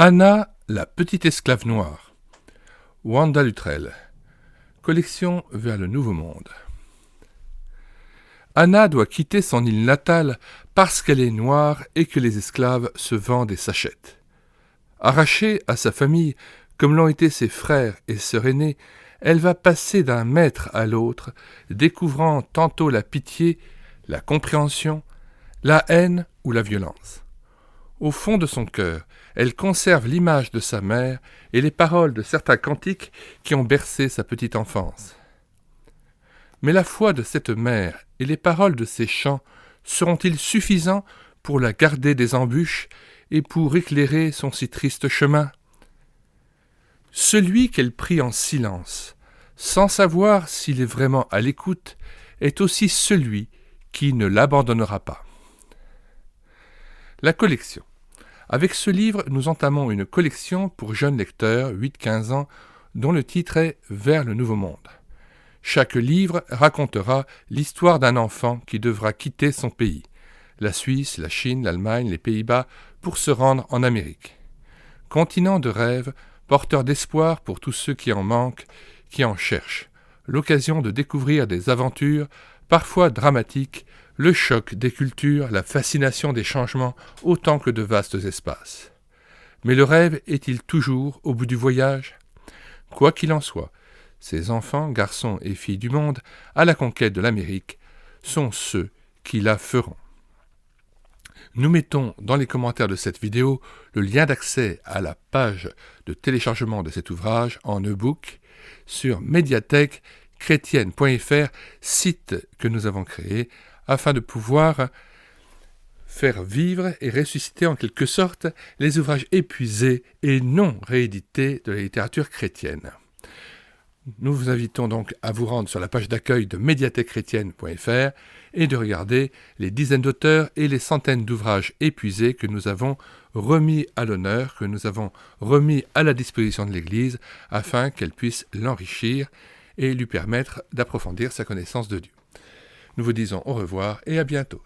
Anna, la petite esclave noire. Wanda Luttrell. Collection vers le Nouveau Monde. Anna doit quitter son île natale parce qu'elle est noire et que les esclaves se vendent et s'achètent. Arrachée à sa famille, comme l'ont été ses frères et sœurs aînés, elle va passer d'un maître à l'autre, découvrant tantôt la pitié, la compréhension, la haine ou la violence. Au fond de son cœur, elle conserve l'image de sa mère et les paroles de certains cantiques qui ont bercé sa petite enfance. Mais la foi de cette mère et les paroles de ses chants seront-ils suffisants pour la garder des embûches et pour éclairer son si triste chemin ? Celui qu'elle prie en silence, sans savoir s'il est vraiment à l'écoute, est aussi celui qui ne l'abandonnera pas. La collection. Avec ce livre, nous entamons une collection pour jeunes lecteurs, 8-15 ans, dont le titre est « Vers le Nouveau Monde ». Chaque livre racontera l'histoire d'un enfant qui devra quitter son pays, la Suisse, la Chine, l'Allemagne, les Pays-Bas, pour se rendre en Amérique. Continent de rêve, porteur d'espoir pour tous ceux qui en manquent, qui en cherchent. L'occasion de découvrir des aventures, parfois dramatiques, le choc des cultures, la fascination des changements, autant que de vastes espaces. Mais le rêve est-il toujours au bout du voyage ? Quoi qu'il en soit, ces enfants, garçons et filles du monde, à la conquête de l'Amérique, sont ceux qui la feront. Nous mettons dans les commentaires de cette vidéo le lien d'accès à la page de téléchargement de cet ouvrage en e-book sur médiathèque-chrétienne.fr, site que nous avons créé afin de pouvoir faire vivre et ressusciter en quelque sorte les ouvrages épuisés et non réédités de la littérature chrétienne. Nous vous invitons donc à vous rendre sur la page d'accueil de médiathèque-chrétienne.fr et de regarder les dizaines d'auteurs et les centaines d'ouvrages épuisés que nous avons remis à l'honneur, que nous avons remis à la disposition de l'Église afin qu'elle puisse l'enrichir et lui permettre d'approfondir sa connaissance de Dieu. Nous vous disons au revoir et à bientôt.